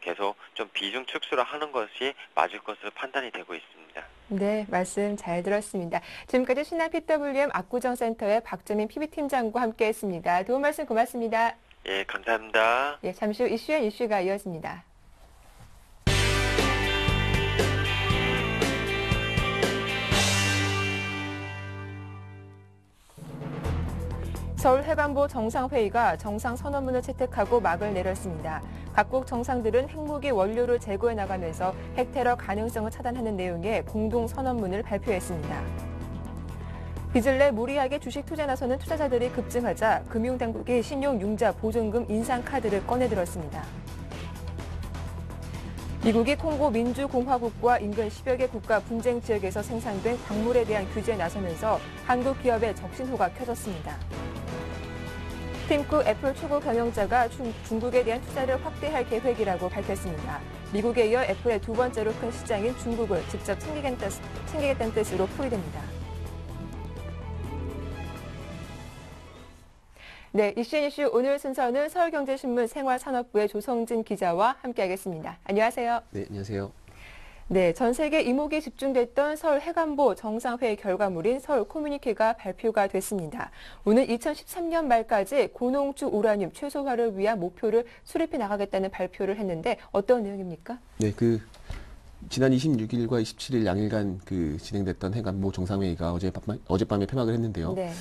계속 좀 비중 축소를 하는 것이 맞을 것으로 판단이 되고 있습니다. 네, 말씀 잘 들었습니다. 지금까지 신한 PWM 압구정센터의 박재민 PB팀장과 함께했습니다. 도움 말씀 고맙습니다. 예, 감사합니다. 예, 잠시 후 이슈앤 이슈가 이어집니다. 서울 해관보 정상회의가 정상선언문을 채택하고 막을 내렸습니다. 각국 정상들은 핵무기 원료를 제거해 나가면서 핵테러 가능성을 차단하는 내용의 공동선언문을 발표했습니다. 빚을 내 무리하게 주식 투자에 나서는 투자자들이 급증하자 금융당국이 신용융자 보증금 인상카드를 꺼내들었습니다. 미국이 콩고 민주공화국과 인근 10여 개 국가 분쟁 지역에서 생산된 광물에 대한 규제에 나서면서 한국 기업의 적신호가 켜졌습니다. 팀쿡 애플 최고 경영자가 중국에 대한 투자를 확대할 계획이라고 밝혔습니다. 미국에 이어 애플의 두 번째로 큰 시장인 중국을 직접 챙기겠다는 뜻으로 풀이됩니다. 네, 이슈 오늘 순서는 서울경제신문 생활산업부의 조성진 기자와 함께하겠습니다. 안녕하세요. 네, 안녕하세요. 네, 전 세계 이목이 집중됐던 서울 해관보 정상회의 결과물인 서울 커뮤니케가 발표가 됐습니다. 오는 2013년 말까지 고농축 우라늄 최소화를 위한 목표를 수립해 나가겠다는 발표를 했는데 어떤 내용입니까? 네, 지난 26일과 27일 양일간 진행됐던 해관보 정상회의가 어젯밤에 폐막을 했는데요. 네.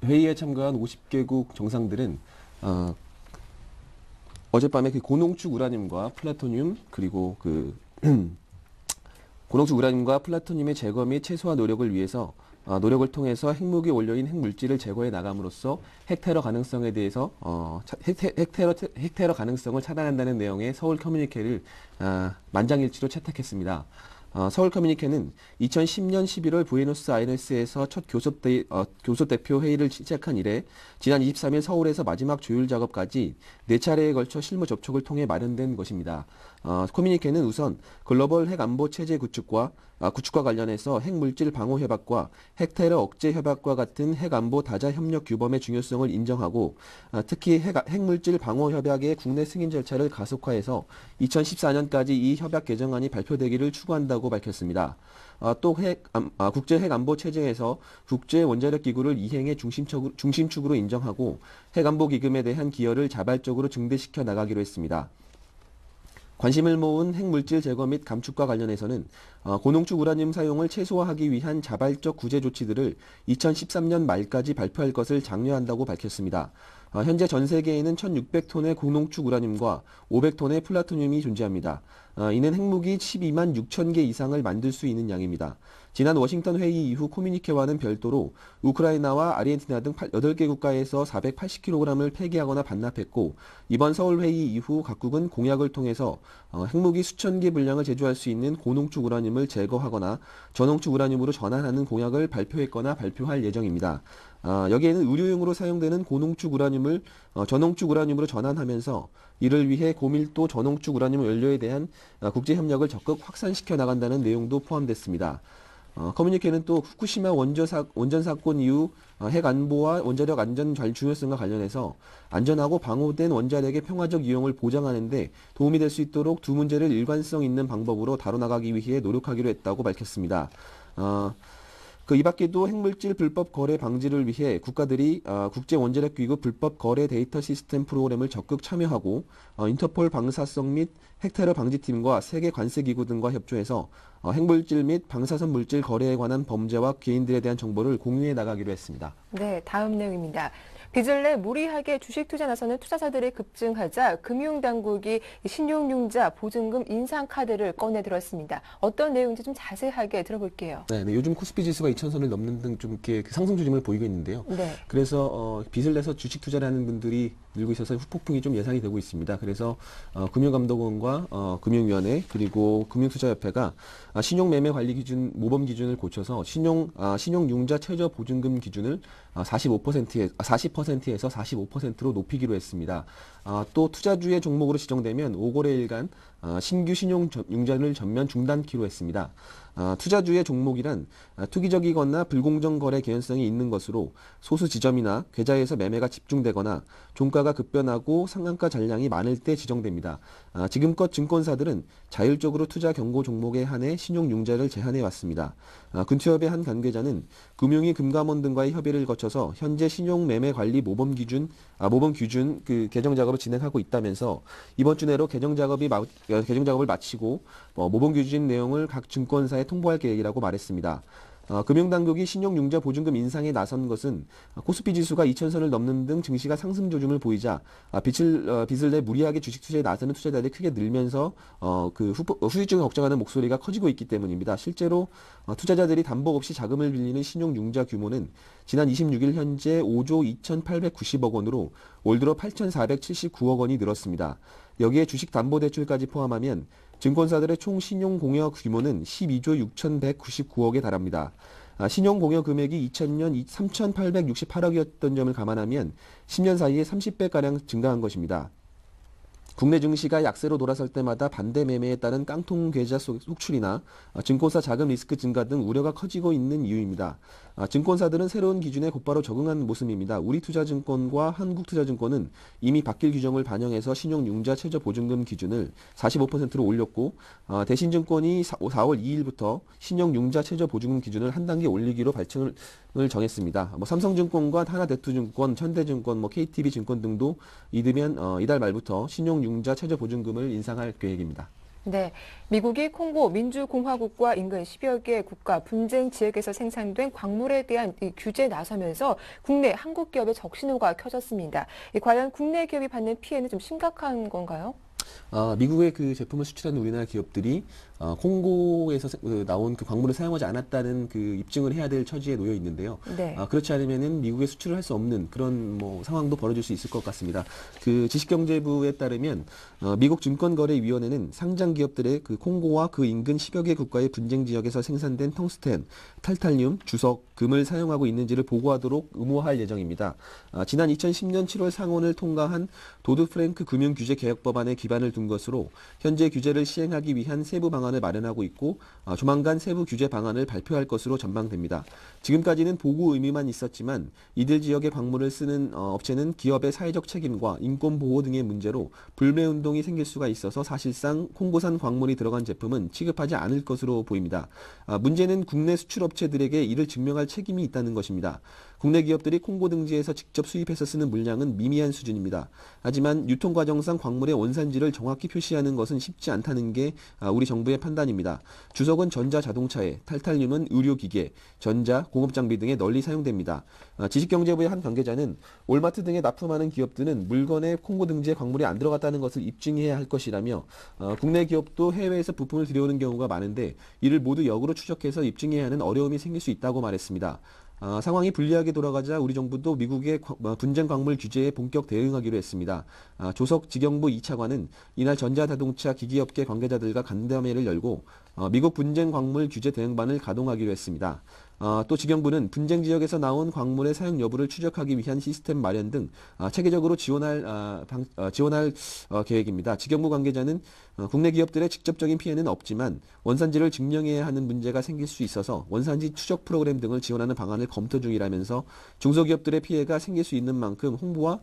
회의에 참가한 50개국 정상들은 어젯밤에 그 고농축 우라늄과 플라토늄 그리고 그 고농축 우라늄과 플라토늄의 제거 및 최소화 노력을 위해서 노력을 통해서 핵무기 원료인 핵물질을 제거해 나감으로써 핵테러 가능성에 대해서 핵테러 가능성을 차단한다는 내용의 서울 커뮤니케를 만장일치로 채택했습니다. 서울 커뮤니케는 2010년 11월 부에노스아이레스에서 첫 교섭 대표 회의를 시작한 이래 지난 23일 서울에서 마지막 조율 작업까지 4차례에 걸쳐 실무 접촉을 통해 마련된 것입니다. 커뮤니케는 우선 글로벌 핵안보 체제 구축과 관련해서 핵물질 방호 협약과 핵테러 억제 협약과 같은 핵안보 다자 협력 규범의 중요성을 인정하고 특히 핵물질 방호 협약의 국내 승인 절차를 가속화해서 2014년까지 이 협약 개정안이 발표되기를 추구한다고 밝혔습니다. 또 국제 핵안보 체제에서 국제 원자력 기구를 이행의 중심축으로 인정하고 핵안보 기금에 대한 기여를 자발적으로 증대시켜 나가기로 했습니다. 관심을 모은 핵물질 제거 및 감축과 관련해서는 고농축 우라늄 사용을 최소화하기 위한 자발적 구제 조치들을 2013년 말까지 발표할 것을 장려한다고 밝혔습니다. 현재 전 세계에는 1,600톤의 고농축 우라늄과 500톤의 플라토늄이 존재합니다. 이는 핵무기 12만 6천 개 이상을 만들 수 있는 양입니다. 지난 워싱턴 회의 이후 코뮤니케와는 별도로 우크라이나와 아르헨티나 등 8개 국가에서 480kg을 폐기하거나 반납했고 이번 서울 회의 이후 각국은 공약을 통해서 핵무기 수천 개 분량을 제조할 수 있는 고농축 우라늄을 제거하거나 저농축 우라늄으로 전환하는 공약을 발표했거나 발표할 예정입니다. 여기에는 의료용으로 사용되는 고농축 우라늄을 저농축 우라늄으로 전환하면서 이를 위해 고밀도 저농축 우라늄 연료에 대한 국제 협력을 적극 확산시켜 나간다는 내용도 포함됐습니다. 커뮤니케는 또 후쿠시마 원전 사건 이후 핵 안보와 원자력 안전 중요성과 관련해서 안전하고 방호된 원자력의 평화적 이용을 보장하는 데 도움이 될 수 있도록 두 문제를 일관성 있는 방법으로 다뤄나가기 위해 노력하기로 했다고 밝혔습니다. 이 밖에도 핵물질 불법 거래 방지를 위해 국가들이 국제원자력기구 불법 거래 데이터 시스템 프로그램을 적극 참여하고 인터폴 방사성 및 핵테러 방지팀과 세계관세기구 등과 협조해서 핵물질 및 방사선 물질 거래에 관한 범죄와 개인들에 대한 정보를 공유해 나가기로 했습니다. 네, 다음 내용입니다. 빚을 내 무리하게 주식 투자 나서는 투자자들이 급증하자 금융당국이 신용융자 보증금 인상 카드를 꺼내 들었습니다. 어떤 내용인지 좀 자세하게 들어볼게요. 네, 요즘 코스피 지수가 2,000선을 넘는 등 좀 이렇게 상승 조짐을 보이고 있는데요. 네. 그래서 빚을 내서 주식 투자를 하는 분들이 늘고 있어서 후폭풍이 좀 예상이 되고 있습니다. 그래서 금융감독원과 금융위원회 그리고 금융투자협회가 신용매매관리 기준 모범 기준을 고쳐서 신용융자 최저 보증금 기준을 40%에서 45%로 높이기로 했습니다. 또 투자주의 종목으로 지정되면 5거래일간 신규 신용융자를 전면 중단키로 했습니다. 투자주의 종목이란 투기적이거나 불공정 거래 개연성이 있는 것으로 소수 지점이나 계좌에서 매매가 집중되거나 종가가 급변하고 상한가 잔량이 많을 때 지정됩니다. 지금껏 증권사들은 자율적으로 투자 경고 종목에 한해 신용융자를 제한해 왔습니다. 금투협의 한 관계자는 금융위 금감원 등과의 협의를 거쳐서 현재 신용매매관리 모범 규준 개정 작업을 진행하고 있다면서 이번 주 내로 개정 작업을 마치고 모범 규준 내용을 각 증권사에 통보할 계획이라고 말했습니다. 금융당국이 신용융자 보증금 인상에 나선 것은 코스피 지수가 2,000선을 넘는 등 증시가 상승 조짐을 보이자 빚을 내 무리하게 주식 투자에 나서는 투자자들이 크게 늘면서 후유증을 걱정하는 목소리가 커지고 있기 때문입니다. 실제로 투자자들이 담보 없이 자금을 빌리는 신용융자 규모는 지난 26일 현재 5조 2,890억 원으로 올 들어 8,479억 원이 늘었습니다. 여기에 주식담보대출까지 포함하면 증권사들의 총 신용공여 규모는 12조 6,199억에 달합니다. 신용공여 금액이 2000년 3,868억이었던 점을 감안하면 10년 사이에 30배가량 증가한 것입니다. 국내 증시가 약세로 돌아설 때마다 반대 매매에 따른 깡통 계좌 속출이나 증권사 자금 리스크 증가 등 우려가 커지고 있는 이유입니다. 증권사들은 새로운 기준에 곧바로 적응한 모습입니다. 우리투자증권과 한국투자증권은 이미 바뀔 규정을 반영해서 신용융자 최저 보증금 기준을 45%로 올렸고 대신증권이 4월 2일부터 신용융자 최저 보증금 기준을 한 단계 올리기로 발령을 정했습니다. 삼성증권과 하나대투증권, 현대증권, KTB증권 등도 이달 말부터 신용융자 최저 보증금을 인상할 계획입니다. 네, 미국이 콩고 민주공화국과 인근 10여 개 국가 분쟁 지역에서 생산된 광물에 대한 이 규제에 나서면서 국내 한국 기업의 적신호가 켜졌습니다. 과연 국내 기업이 받는 피해는 좀 심각한 건가요? 미국의 그 제품을 수출하는 우리나라 기업들이 콩고에서 나온 그 광물을 사용하지 않았다는 그 입증을 해야 될 처지에 놓여 있는데요. 네. 그렇지 않으면은 미국에 수출을 할 수 없는 그런 뭐 상황도 벌어질 수 있을 것 같습니다. 그 지식경제부에 따르면 미국 증권거래위원회는 상장 기업들의 그 콩고와 그 인근 10여 개 국가의 분쟁 지역에서 생산된 텅스텐, 탈탈륨, 주석, 금을 사용하고 있는지를 보고하도록 의무화할 예정입니다. 지난 2010년 7월 상원을 통과한 도드 프랭크 금융규제 개혁 법안에 기반을 둔 것으로 현재 규제를 시행하기 위한 세부 방안을 마련하고 있고 조만간 세부 규제 방안을 발표할 것으로 전망됩니다. 지금까지는 보고 의미만 있었지만 이들 지역의 광물을 쓰는 업체는 기업의 사회적 책임과 인권 보호 등의 문제로 불매 운동이 생길 수가 있어서 사실상 콩고산 광물이 들어간 제품은 취급하지 않을 것으로 보입니다. 문제는 국내 수출 업체들에게 이를 증명할 책임이 있다는 것입니다. 국내 기업들이 콩고 등지에서 직접 수입해서 쓰는 물량은 미미한 수준입니다. 하지만 유통 과정상 광물의 원산지를 정확히 표시하는 것은 쉽지 않다는 게 우리 정부의 판단입니다. 주석은 전자자동차에, 탈탈륨은 의료기계, 전자, 공업장비 등에 널리 사용됩니다. 지식경제부의 한 관계자는 올마트 등에 납품하는 기업들은 물건에 콩고 등지에 광물이 안 들어갔다는 것을 입증해야 할 것이라며 국내 기업도 해외에서 부품을 들여오는 경우가 많은데 이를 모두 역으로 추적해서 입증해야 하는 어려움이 생길 수 있다고 말했습니다. 상황이 불리하게 돌아가자 우리 정부도 미국의 분쟁 광물 규제에 본격 대응하기로 했습니다. 조석 지경부 2차관은 이날 전자자동차 기기업계 관계자들과 간담회를 열고 미국 분쟁 광물 규제 대응반을 가동하기로 했습니다. 또 지경부는 분쟁 지역에서 나온 광물의 사용 여부를 추적하기 위한 시스템 마련 등 체계적으로 지원할 계획입니다. 지경부 관계자는 국내 기업들의 직접적인 피해는 없지만 원산지를 증명해야 하는 문제가 생길 수 있어서 원산지 추적 프로그램 등을 지원하는 방안을 검토 중이라면서 중소기업들의 피해가 생길 수 있는 만큼 홍보와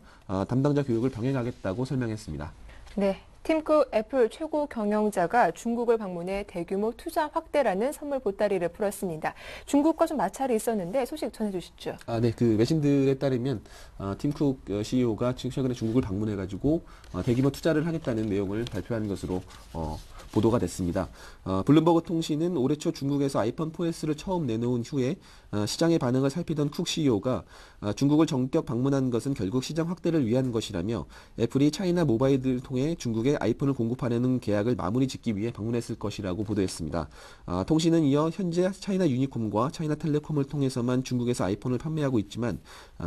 담당자 교육을 병행하겠다고 설명했습니다. 네. 팀쿡 애플 최고 경영자가 중국을 방문해 대규모 투자 확대라는 선물 보따리를 풀었습니다. 중국과 좀 마찰이 있었는데 소식 전해주시죠. 네, 그 외신들에 따르면 팀쿡 CEO가 최근에 중국을 방문해가지고 대규모 투자를 하겠다는 내용을 발표한 것으로 보도가 됐습니다. 블룸버그 통신은 올해 초 중국에서 아이폰 4S를 처음 내놓은 후에 시장의 반응을 살피던 쿡 CEO가 중국을 전격 방문한 것은 결국 시장 확대를 위한 것이라며 애플이 차이나 모바일을 통해 중국에 아이폰을 공급하려는 계약을 마무리 짓기 위해 방문했을 것이라고 보도했습니다. 통신은 이어 현재 차이나 유니콤과 차이나 텔레콤을 통해서만 중국에서 아이폰을 판매하고 있지만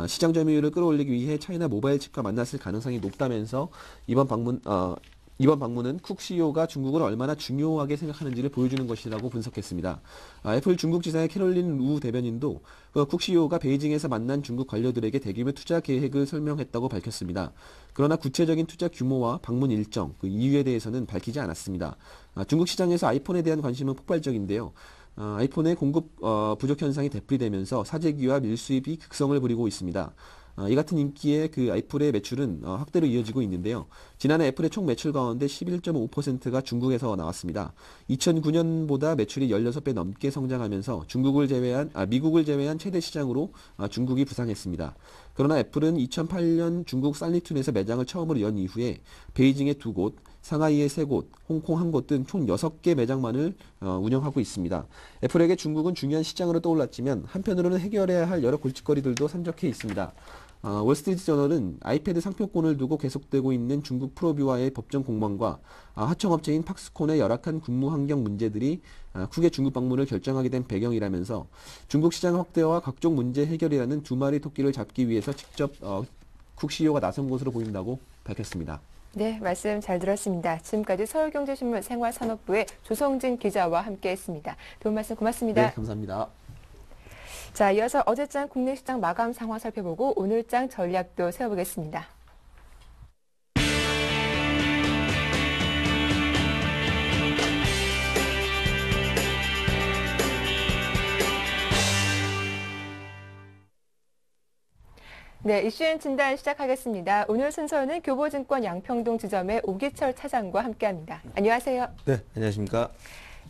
시장 점유율을 끌어올리기 위해 차이나 모바일 칩과 만났을 가능성이 높다면서 이번 방문은 쿡 CEO가 중국을 얼마나 중요하게 생각하는지를 보여주는 것이라고 분석했습니다. 애플 중국 지사의 캐롤린 우 대변인도 쿡 CEO가 베이징에서 만난 중국 관료들에게 대규모 투자 계획을 설명했다고 밝혔습니다. 그러나 구체적인 투자 규모와 방문 일정, 그 이유에 대해서는 밝히지 않았습니다. 중국 시장에서 아이폰에 대한 관심은 폭발적인데요. 아이폰의 공급 부족 현상이 되풀이되면서 사재기와 밀수입이 극성을 부리고 있습니다. 이 같은 인기의 그 애플의 매출은 확대로 이어지고 있는데요. 지난해 애플의 총 매출 가운데 11.5%가 중국에서 나왔습니다. 2009년보다 매출이 16배 넘게 성장하면서 미국을 제외한 최대 시장으로 중국이 부상했습니다. 그러나 애플은 2008년 중국 산리툰에서 매장을 처음으로 연 이후에 베이징에 2곳, 상하이에 3곳, 홍콩 1곳 등 총 6개 매장만을 운영하고 있습니다. 애플에게 중국은 중요한 시장으로 떠올랐지만 한편으로는 해결해야 할 여러 골칫거리들도 산적해 있습니다. 월스트리트저널은 아이패드 상표권을 두고 계속되고 있는 중국 프로뷰와의 법정 공방과 하청업체인 팍스콘의 열악한 근무 환경 문제들이 쿡의 중국 방문을 결정하게 된 배경이라면서 중국 시장 확대와 각종 문제 해결이라는 두 마리 토끼를 잡기 위해서 직접 쿡 CEO가 나선 것으로 보인다고 밝혔습니다. 네, 말씀 잘 들었습니다. 지금까지 서울경제신문 생활산업부의 조성진 기자와 함께했습니다. 도움 말씀 고맙습니다. 네, 감사합니다. 자, 이어서 어제장 국내 시장 마감 상황 살펴보고 오늘장 전략도 세워보겠습니다. 네, 이슈엔 진단 시작하겠습니다. 오늘 순서는 교보증권 양평동 지점의 오기철 차장과 함께합니다. 안녕하세요. 네, 안녕하십니까.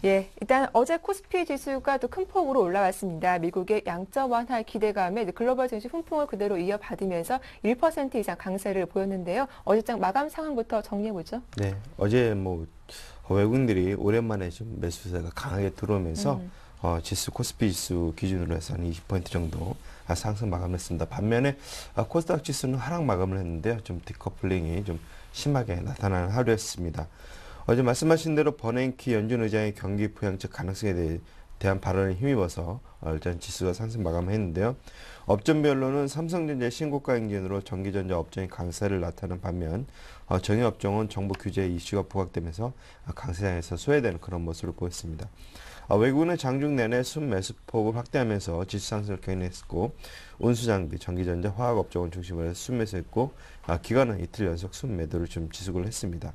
예, 일단 어제 코스피 지수가 또 큰 폭으로 올라왔습니다. 미국의 양적 완화 기대감에 글로벌 증시 훈풍을 그대로 이어받으면서 1% 이상 강세를 보였는데요. 어제장 마감 상황부터 정리해보죠. 네, 어제 외국인들이 오랜만에 좀 매수세가 강하게 들어오면서 지수 코스피 지수 기준으로 해서 한 20% 정도 상승 마감했습니다. 반면에 코스닥 지수는 하락 마감을 했는데요. 좀 디커플링이 좀 심하게 나타나는 하루였습니다. 어제 말씀하신 대로 버냉키 연준 의장의 경기 부양책 가능성에 대한 발언에 힘입어서 일단 지수가 상승 마감했는데요. 업종별로는 삼성전자 신고가 행진으로 전기전자 업종이 강세를 나타낸 반면 정유업종은 정부 규제 이슈가 부각되면서 강세장에서 소외되는 그런 모습을 보였습니다. 외국인은 장중 내내 순매수폭을 확대하면서 지수 상승을 견인했고 운수장비, 전기전자, 화학업종을 중심으로 해서 순매수했고 기관은 이틀 연속 순매도를 좀 지속을 했습니다.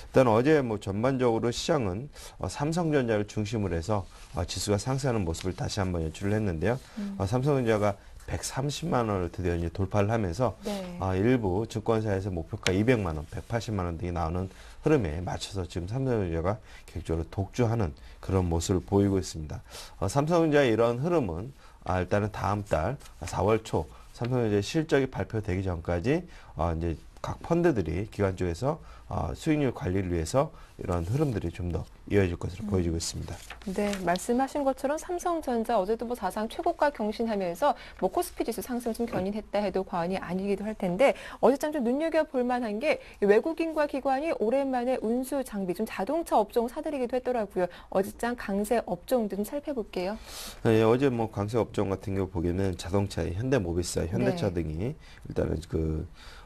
일단 어제 전반적으로 시장은 삼성전자를 중심으로 해서 지수가 상승하는 모습을 다시 한번 연출을 했는데요. 삼성전자가 130만 원을 드디어 이제 돌파를 하면서 네. 일부 증권사에서 목표가 200만 원, 180만 원 등이 나오는 흐름에 맞춰서 지금 삼성전자가 계속적으로 독주하는 그런 모습을 보이고 있습니다. 삼성전자의 이런 흐름은 일단은 다음 달 4월 초 삼성전자의 실적이 발표되기 전까지 이제 각 펀드들이 기관 쪽에서 수익률 관리를 위해서 이런 흐름들이 좀 더 이어질 것으로 보여지고 있습니다. 네, 말씀하신 것처럼 삼성전자 어제도 사상 최고가 경신하면서 코스피 지수 상승 좀 견인했다 해도 과언이 아니기도 할 텐데 어제장 좀 눈여겨볼 만한 게 외국인과 기관이 오랜만에 운수 장비 좀 자동차 업종 사들이기도 했더라고요. 어제장 강세 업종도 좀 살펴볼게요. 네, 어제 강세 업종 같은 경우 보기에는 자동차의 현대모비스, 현대차 네. 등이 일단은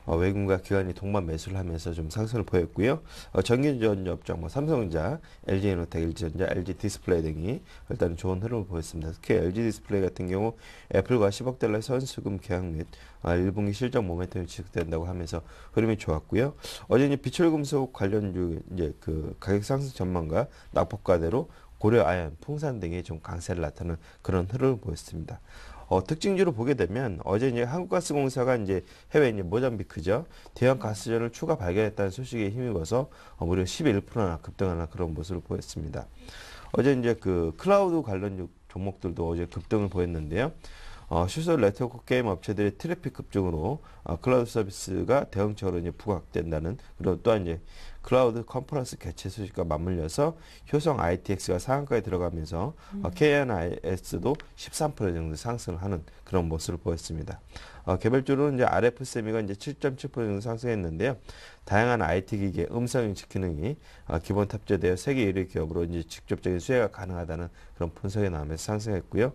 외국인과 기관이 동반 매수를 하면서 좀 상승을 보였고요. 전기전자 업종, 삼성전자, LG에너텍, LG전자, LG디스플레이 등이 일단 좋은 흐름을 보였습니다. 특히 LG디스플레이 같은 경우 애플과 10억 달러 선수금 계약 및 1분기 실적 모멘텀이 지속된다고 하면서 흐름이 좋았고요. 어제 이제 비철금속 관련주 이제 가격 상승 전망과 낙폭과대로 고려 아연, 풍산 등이 좀 강세를 나타내는 그런 흐름을 보였습니다. 특징주로 보게 되면 어제 이제 한국가스공사가 이제 해외 이제 모잠비크죠. 대형 가스전을 추가 발견했다는 소식에 힘입어서 무려 11%나 급등하는 그런 모습을 보였습니다. 어제 이제 클라우드 관련 종목들도 어제 급등을 보였는데요. 소셜 네트워크 게임 업체들의 트래픽 급증으로 클라우드 서비스가 대응적으로 이제 부각된다는 그리고 또한 이제 클라우드 컨퍼런스 개최 소식과 맞물려서 효성 ITX가 상한가에 들어가면서 KNIS도 13% 정도 상승을 하는 그런 모습을 보였습니다. 개별적으로는 이제 RF세미가 이제 7.7% 정도 상승했는데요. 다양한 IT 기기의 음성인식 기능이 기본 탑재되어 세계 1위 기업으로 이제 직접적인 수혜가 가능하다는 그런 분석이 나오면서 상승했고요.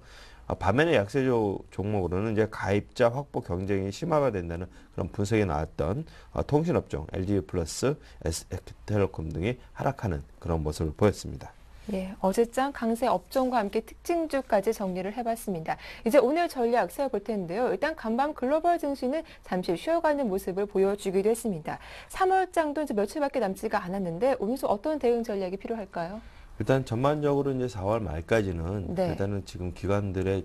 반면에 약세 종목으로는 이제 가입자 확보 경쟁이 심화가 된다는 그런 분석이 나왔던 통신업종, LG 플러스, SK텔레콤 등이 하락하는 그런 모습을 보였습니다. 예, 어제장 강세 업종과 함께 특징주까지 정리를 해봤습니다. 이제 오늘 전략 세워볼 텐데요. 일단 간밤 글로벌 증시는 잠시 쉬어가는 모습을 보여주기도 했습니다. 3월장도 이제 며칠밖에 남지가 않았는데 오늘 어떤 대응 전략이 필요할까요? 일단 전반적으로 이제 4월 말까지는 네. 일단은 지금 기관들의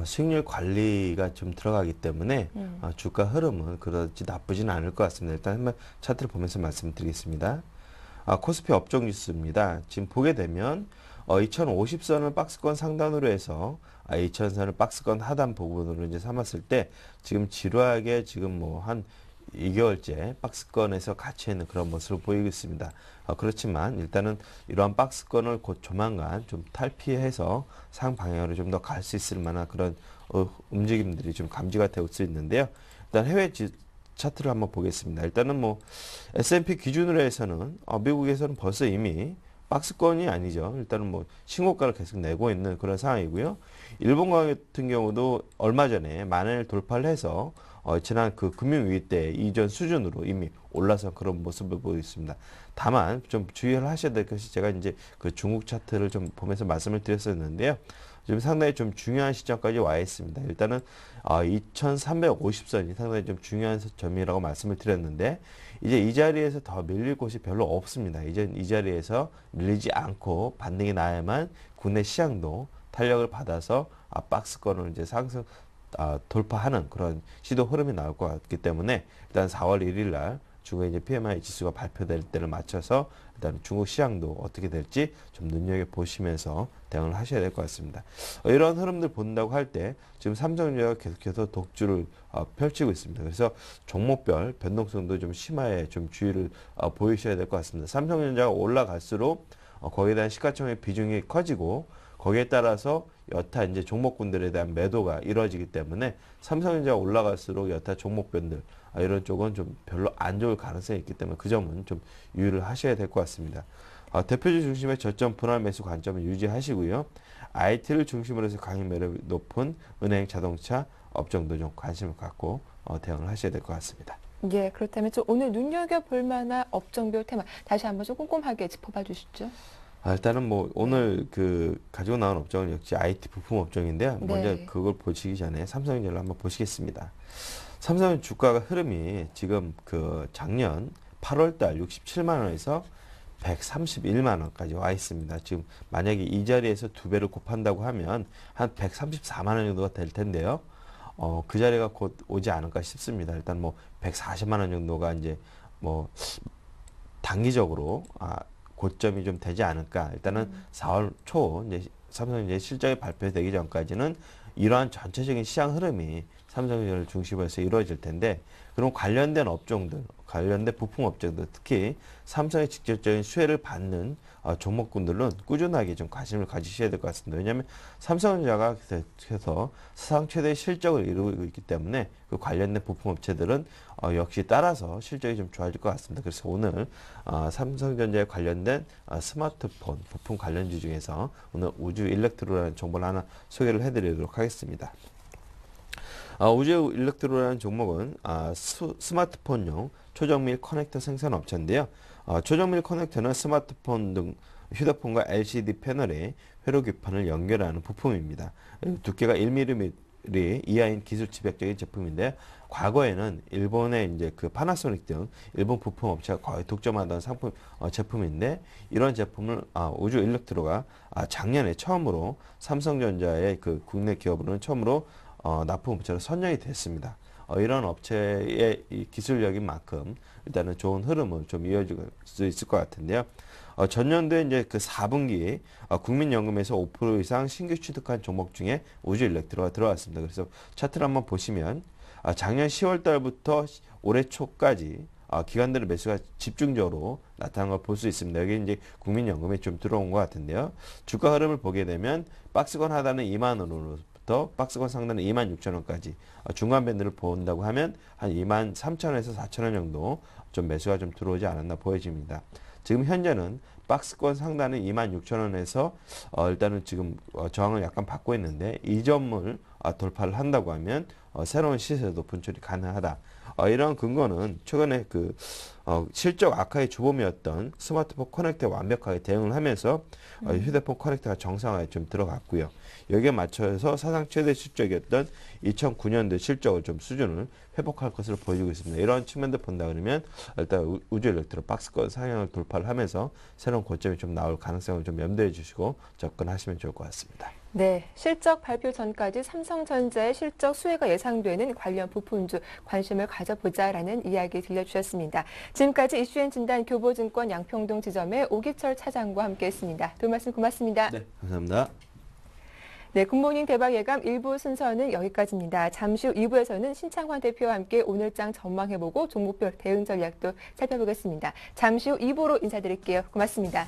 수익률 관리가 좀 들어가기 때문에 주가 흐름은 그렇지 나쁘진 않을 것 같습니다. 일단 한번 차트를 보면서 말씀드리겠습니다. 코스피 업종 지수입니다. 지금 보게 되면 2050선을 박스권 상단으로 해서 2000선을 박스권 하단 부분으로 이제 삼았을 때 지금 지루하게 지금 한 2개월째 박스권에서 갇혀 있는 그런 모습을 보이고 있습니다. 그렇지만 일단은 이러한 박스권을 곧 조만간 좀 탈피해서 상방향으로 좀 더 갈 수 있을 만한 그런 움직임들이 좀 감지가 되고 있는데요. 일단 해외 차트를 한번 보겠습니다. 일단은 S&P 기준으로 해서는 미국에서는 벌써 이미 박스권이 아니죠. 일단은 신고가를 계속 내고 있는 그런 상황이고요. 일본 같은 경우도 얼마 전에 만원을 돌파를 해서 지난 금융위기 때 이전 수준으로 이미 올라선 그런 모습을 보이고 있습니다. 다만 좀 주의를 하셔야 될 것이 제가 이제 중국 차트를 좀 보면서 말씀을 드렸었는데요. 지금 상당히 좀 중요한 시점까지 와 있습니다. 일단은 2350선이 상당히 좀 중요한 점이라고 말씀을 드렸는데 이제 이 자리에서 더 밀릴 곳이 별로 없습니다. 이제 이 자리에서 밀리지 않고 반등이 나야만 국내 시장도 탄력을 받아서 박스권을 이제 상승 돌파하는 그런 시도 흐름이 나올 것 같기 때문에 일단 4월 1일 날 중국의 이제 PMI 지수가 발표될 때를 맞춰서 일단 중국 시장도 어떻게 될지 좀 눈여겨 보시면서 대응을 하셔야 될 것 같습니다. 이런 흐름들 본다고 할 때 지금 삼성전자가 계속해서 독주를 펼치고 있습니다. 그래서 종목별 변동성도 좀 심화에 좀 주의를 보이셔야 될 것 같습니다. 삼성전자가 올라갈수록 거기에 대한 시가총액 비중이 커지고 거기에 따라서 여타 이제 종목군들에 대한 매도가 이루어지기 때문에 삼성전자가 올라갈수록 여타 종목별들 이런 쪽은 좀 별로 안 좋을 가능성이 있기 때문에 그 점은 좀 유의를 하셔야 될 것 같습니다. 대표주 중심의 저점 분할 매수 관점을 유지하시고요. IT를 중심으로 해서 강의 매력이 높은 은행, 자동차 업종도 좀 관심을 갖고 대응을 하셔야 될 것 같습니다. 예, 그렇다면 좀 오늘 눈여겨볼 만한 업종별 테마 다시 한번 좀 꼼꼼하게 짚어봐 주시죠. 일단은 뭐 오늘 그 가지고 나온 업종은 역시 IT 부품 업종인데요. 먼저 네. 그걸 보시기 전에 삼성전자를 한번 보시겠습니다. 삼성 주가가 흐름이 지금 그 작년 8월 달 67만 원에서 131만 원까지 와 있습니다. 지금 만약에 이 자리에서 두 배를 곱한다고 하면 한 134만 원 정도가 될 텐데요. 그 자리가 곧 오지 않을까 싶습니다. 일단 뭐 140만 원 정도가 이제 뭐 단기적으로 고점이 좀 되지 않을까. 일단은 4월 초 이제 삼성전자 실적이 발표되기 전까지는 이러한 전체적인 시장 흐름이 삼성전자를 중심으로 해서 이루어질 텐데, 그럼 관련된 업종들, 관련된 부품 업종들, 특히 삼성의 직접적인 수혜를 받는 종목군들은 꾸준하게 좀 관심을 가지셔야 될 것 같습니다. 왜냐하면 삼성전자가 계속해서 사상 최대의 실적을 이루고 있기 때문에 그 관련된 부품 업체들은 역시 따라서 실적이 좀 좋아질 것 같습니다. 그래서 오늘 삼성전자에 관련된 스마트폰 부품 관련주 중에서 오늘 우주 일렉트로라는 정보를 하나 소개를 해드리도록 하겠습니다. 우주 일렉트로라는 종목은 스마트폰용 초정밀 커넥터 생산 업체인데요. 초정밀 커넥터는 스마트폰 등 휴대폰과 LCD 패널에 회로 교판을 연결하는 부품입니다. 두께가 1mm 이하인 기술 집약적인 제품인데요. 과거에는 일본의 이제 그 파나소닉 등 일본 부품 업체가 거의 독점하던 상품 제품인데, 이런 제품을 우주 일렉트로가 작년에 처음으로 삼성전자의 그 국내 기업으로는 처음으로 납품업체로 선정이 됐습니다. 이런 업체의 이 기술력인 만큼 일단은 좋은 흐름을 좀 이어질 수 있을 것 같은데요. 전년도에 이제 그 4분기 국민연금에서 5% 이상 신규 취득한 종목 중에 우주 일렉트로가 들어왔습니다. 그래서 차트를 한번 보시면 작년 10월 달부터 올해 초까지 기관들의 매수가 집중적으로 나타난 걸 볼 수 있습니다. 여기 이제 국민연금에 좀 들어온 것 같은데요. 주가 흐름을 보게 되면 박스권 하단은 2만 원으로부터 박스권 상단은 2만 6천 원까지 중간 밴드를 본다고 하면 한 2만 3천 원에서 4천 원 정도 좀 매수가 좀 들어오지 않았나 보여집니다. 지금 현재는 박스권 상단은 2만 6천 원에서 일단은 지금 저항을 약간 받고 있는데, 이 점을 돌파를 한다고 하면 새로운 시세도 분출이 가능하다. 이런 근거는 최근에 그 실적 악화의 주범이었던 스마트폰 커넥터에 완벽하게 대응을 하면서 휴대폰 커넥터가 정상화에 좀 들어갔고요. 여기에 맞춰서 사상 최대 실적이었던 2009년도 실적을 좀 수준을 회복할 것으로 보여지고 있습니다. 이런 측면들 본다 그러면 일단 우주 일렉트로 박스권 상향을 돌파를 하면서 새로운 고점이 좀 나올 가능성을 좀 염두해 주시고 접근하시면 좋을 것 같습니다. 네, 실적 발표 전까지 삼성전자의 실적 수혜가 예상되는 관련 부품주 관심을 가져보자라는 이야기 들려주셨습니다. 지금까지 이슈앤 진단 교보증권 양평동 지점의 오기철 차장과 함께했습니다. 두 말씀 고맙습니다. 네, 감사합니다. 네, 굿모닝 대박 예감 1부 순서는 여기까지입니다. 잠시 후 2부에서는 신창환 대표와 함께 오늘장 전망해보고 종목별 대응 전략도 살펴보겠습니다. 잠시 후 2부로 인사드릴게요. 고맙습니다.